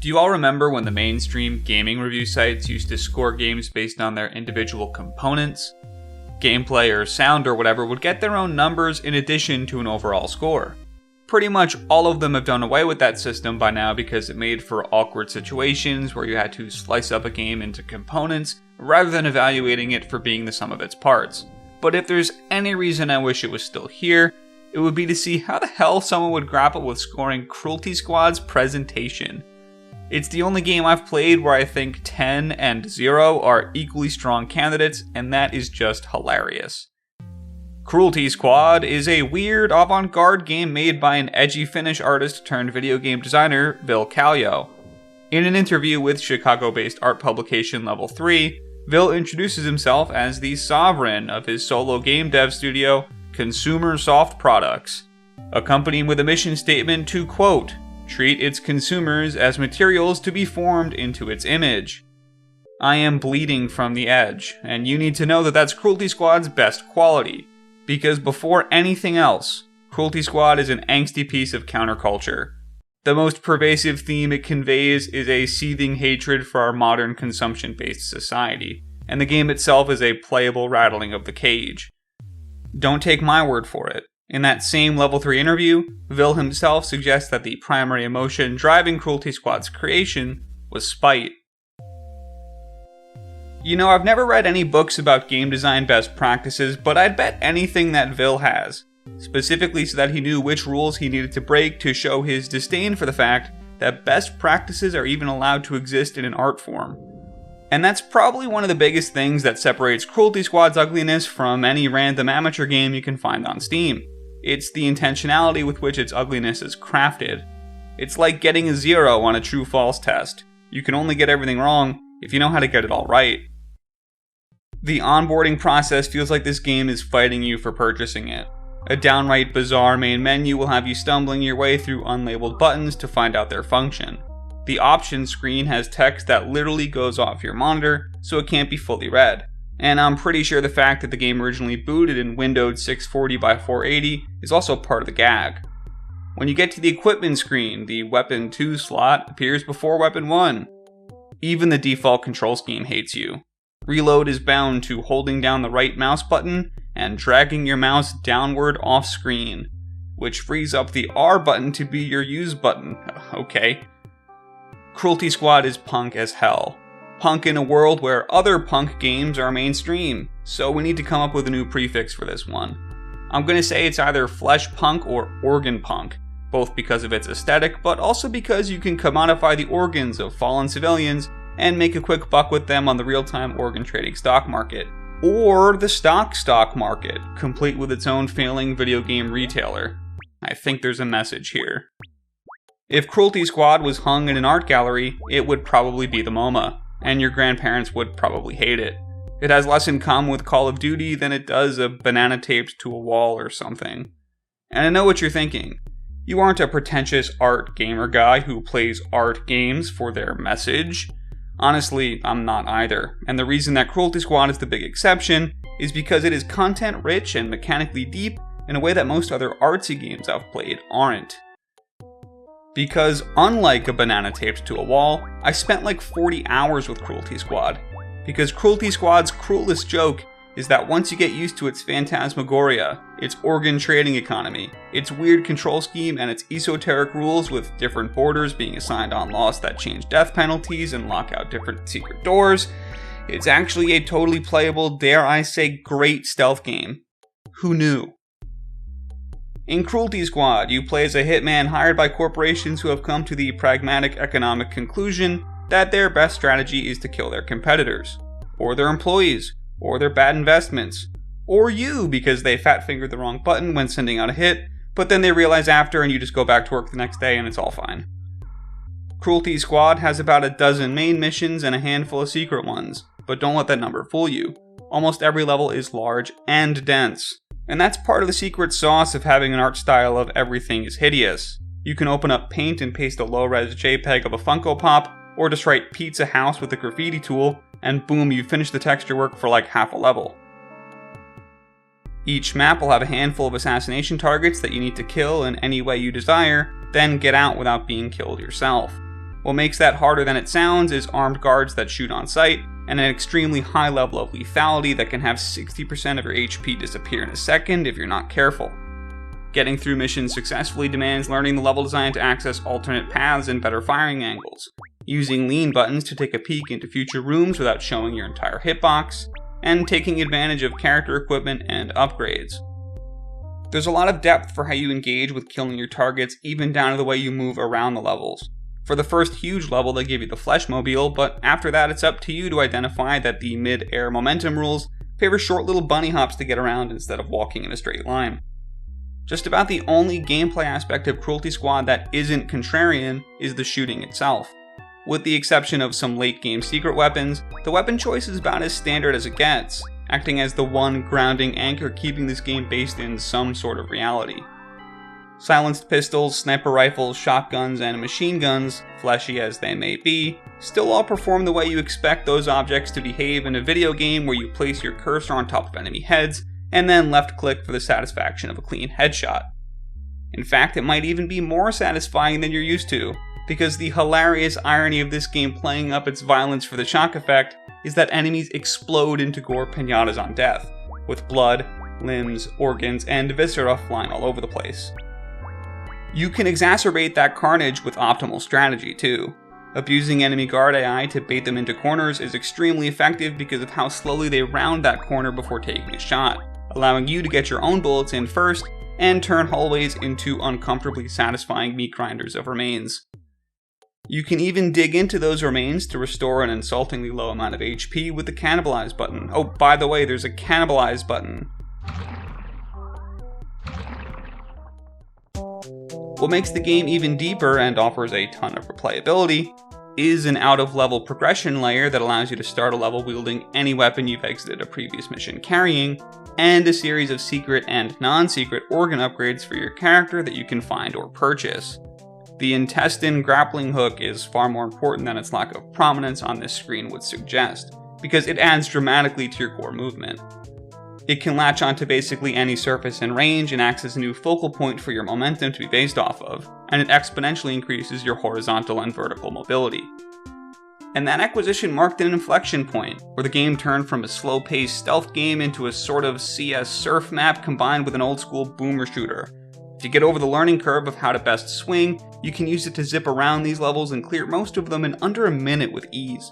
Do you all remember when the mainstream gaming review sites used to score games based on their individual components? Gameplay or sound or whatever would get their own numbers in addition to an overall score. Pretty much all of them have done away with that system by now because it made for awkward situations where you had to slice up a game into components rather than evaluating it for being the sum of its parts. But if there's any reason I wish it was still here, it would be to see how the hell someone would grapple with scoring Cruelty Squad's presentation. It's the only game I've played where I think 10 and 0 are equally strong candidates, and that is just hilarious. Cruelty Squad is a weird avant-garde game made by an edgy Finnish artist turned video game designer, Ville Kallio. In an interview with Chicago-based art publication Level 3, Ville introduces himself as the sovereign of his solo game dev studio, Consumer Soft Products, accompanied with a mission statement to, quote, treat its consumers as materials to be formed into its image. I am bleeding from the edge, and you need to know that that's Cruelty Squad's best quality, because before anything else, Cruelty Squad is an angsty piece of counterculture. The most pervasive theme it conveys is a seething hatred for our modern consumption-based society, and the game itself is a playable rattling of the cage. Don't take my word for it. In that same Level 3 interview, Ville himself suggests that the primary emotion driving Cruelty Squad's creation was spite. You know, I've never read any books about game design best practices, but I'd bet anything that Ville has, specifically so that he knew which rules he needed to break to show his disdain for the fact that best practices are even allowed to exist in an art form. And that's probably one of the biggest things that separates Cruelty Squad's ugliness from any random amateur game you can find on Steam. It's the intentionality with which its ugliness is crafted. It's like getting a 0 on a true-false test. You can only get everything wrong if you know how to get it all right. The onboarding process feels like this game is fighting you for purchasing it. A downright bizarre main menu will have you stumbling your way through unlabeled buttons to find out their function. The options screen has text that literally goes off your monitor, so it can't be fully read. And I'm pretty sure the fact that the game originally booted in windowed 640 by 480 is also part of the gag. When you get to the equipment screen, the Weapon 2 slot appears before Weapon 1. Even the default control scheme hates you. Reload is bound to holding down the right mouse button and dragging your mouse downward off screen, which frees up the R button to be your use button. Okay. Cruelty Squad is punk as hell. Punk in a world where other punk games are mainstream, so we need to come up with a new prefix for this one. I'm gonna say it's either flesh punk or organ punk, both because of its aesthetic, but also because you can commodify the organs of fallen civilians and make a quick buck with them on the real-time organ trading stock market. Or the stock market, complete with its own failing video game retailer. I think there's a message here. If Cruelty Squad was hung in an art gallery, it would probably be the MoMA, and your grandparents would probably hate it. It has less in common with Call of Duty than it does a banana taped to a wall or something. And I know what you're thinking. You aren't a pretentious art gamer guy who plays art games for their message. Honestly, I'm not either, and the reason that Cruelty Squad is the big exception is because it is content-rich and mechanically deep in a way that most other artsy games I've played aren't. Because unlike a banana taped to a wall, I spent like 40 hours with Cruelty Squad. Because Cruelty Squad's cruelest joke is that once you get used to its phantasmagoria, its organ trading economy, its weird control scheme, and its esoteric rules with different borders being assigned on loss that change death penalties and lock out different secret doors, it's actually a totally playable, dare I say, great stealth game. Who knew? In Cruelty Squad, you play as a hitman hired by corporations who have come to the pragmatic economic conclusion that their best strategy is to kill their competitors, or their employees, or their bad investments, or you because they fat-fingered the wrong button when sending out a hit, but then they realize after and you just go back to work the next day and it's all fine. Cruelty Squad has about a dozen main missions and a handful of secret ones, but don't let that number fool you. Almost every level is large and dense. And that's part of the secret sauce of having an art style of everything is hideous. You can open up Paint and paste a low-res JPEG of a Funko Pop, or just write Pizza House with a graffiti tool, and boom, you finish the texture work for like half a level. Each map will have a handful of assassination targets that you need to kill in any way you desire, then get out without being killed yourself. What makes that harder than it sounds is armed guards that shoot on sight, and an extremely high level of lethality that can have 60% of your HP disappear in a second if you're not careful. Getting through missions successfully demands learning the level design to access alternate paths and better firing angles, using lean buttons to take a peek into future rooms without showing your entire hitbox, and taking advantage of character equipment and upgrades. There's a lot of depth for how you engage with killing your targets, even down to the way you move around the levels. For the first huge level, they give you the Fleshmobile, but after that it's up to you to identify that the mid-air momentum rules favor short little bunny hops to get around instead of walking in a straight line. Just about the only gameplay aspect of Cruelty Squad that isn't contrarian is the shooting itself. With the exception of some late game secret weapons, the weapon choice is about as standard as it gets, acting as the one grounding anchor keeping this game based in some sort of reality. Silenced pistols, sniper rifles, shotguns, and machine guns, fleshy as they may be, still all perform the way you expect those objects to behave in a video game where you place your cursor on top of enemy heads and then left click for the satisfaction of a clean headshot. In fact, it might even be more satisfying than you're used to, because the hilarious irony of this game playing up its violence for the shock effect is that enemies explode into gore piñatas on death, with blood, limbs, organs, and viscera flying all over the place. You can exacerbate that carnage with optimal strategy too. Abusing enemy guard AI to bait them into corners is extremely effective because of how slowly they round that corner before taking a shot, allowing you to get your own bullets in first and turn hallways into uncomfortably satisfying meat grinders of remains. You can even dig into those remains to restore an insultingly low amount of HP with the Cannibalize button. Oh, by the way, there's a Cannibalize button. What makes the game even deeper and offers a ton of replayability is an out-of-level progression layer that allows you to start a level wielding any weapon you've exited a previous mission carrying, and a series of secret and non-secret organ upgrades for your character that you can find or purchase. The intestine grappling hook is far more important than its lack of prominence on this screen would suggest, because it adds dramatically to your core movement. It can latch onto basically any surface in range and acts as a new focal point for your momentum to be based off of, and it exponentially increases your horizontal and vertical mobility. And that acquisition marked an inflection point, where the game turned from a slow-paced stealth game into a sort of CS surf map combined with an old-school boomer shooter. If you get over the learning curve of how to best swing, you can use it to zip around these levels and clear most of them in under a minute with ease.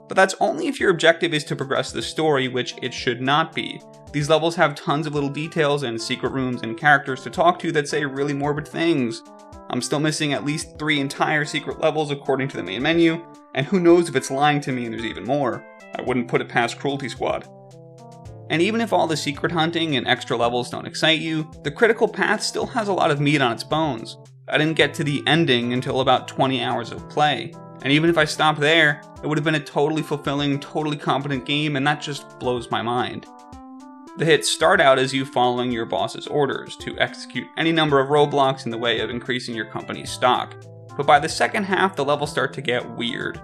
But that's only if your objective is to progress the story, which it should not be. These levels have tons of little details and secret rooms and characters to talk to that say really morbid things. I'm still missing at least 3 entire secret levels according to the main menu, and who knows if it's lying to me and there's even more. I wouldn't put it past Cruelty Squad. And even if all the secret hunting and extra levels don't excite you, the critical path still has a lot of meat on its bones. I didn't get to the ending until about 20 hours of play, and even if I stopped there, it would have been a totally fulfilling, totally competent game, and that just blows my mind. The hits start out as you following your boss's orders to execute any number of roadblocks in the way of increasing your company's stock, but by the second half the levels start to get weird.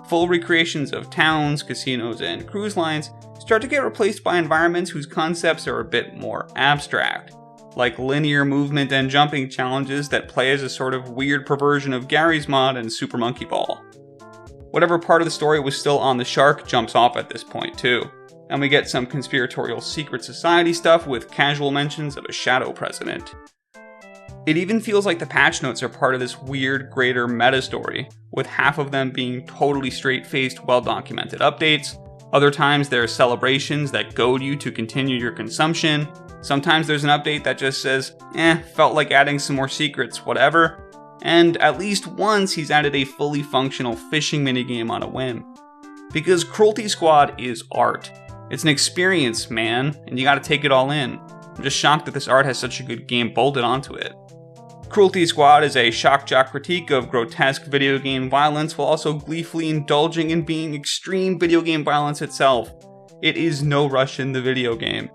Full recreations of towns, casinos, and cruise lines start to get replaced by environments whose concepts are a bit more abstract, like linear movement and jumping challenges that play as a sort of weird perversion of Gary's Mod and Super Monkey Ball. Whatever part of the story was still on the shark jumps off at this point too, and we get some conspiratorial secret society stuff with casual mentions of a shadow president. It even feels like the patch notes are part of this weird, greater meta story, with half of them being totally straight-faced, well-documented updates. Other times there are celebrations that goad you to continue your consumption. Sometimes there's an update that just says, felt like adding some more secrets, whatever. And at least once he's added a fully functional fishing minigame on a whim. Because Cruelty Squad is art. It's an experience, man, and you gotta take it all in. I'm just shocked that this art has such a good game bolted onto it. Cruelty Squad is a shock jock critique of grotesque video game violence while also gleefully indulging in being extreme video game violence itself. It is no Russian the video game.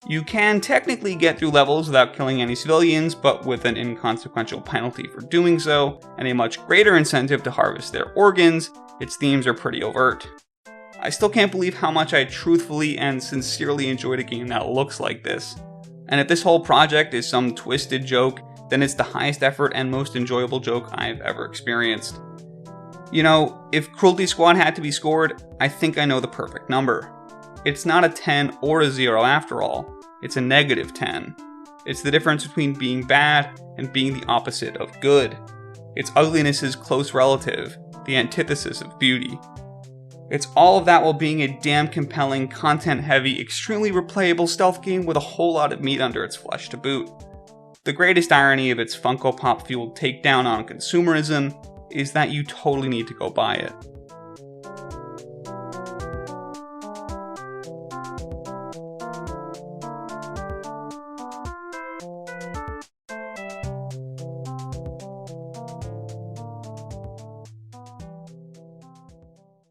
You can technically get through levels without killing any civilians, but with an inconsequential penalty for doing so, and a much greater incentive to harvest their organs, its themes are pretty overt. I still can't believe how much I truthfully and sincerely enjoyed a game that looks like this. And if this whole project is some twisted joke, then it's the highest effort and most enjoyable joke I've ever experienced. You know, if Cruelty Squad had to be scored, I think I know the perfect number. It's not a 10 or a 0 after all, it's a negative 10. It's the difference between being bad and being the opposite of good. Its ugliness is close relative, the antithesis of beauty. It's all of that while being a damn compelling, content-heavy, extremely replayable stealth game with a whole lot of meat under its flesh to boot. The greatest irony of its Funko Pop-fueled takedown on consumerism is that you totally need to go buy it.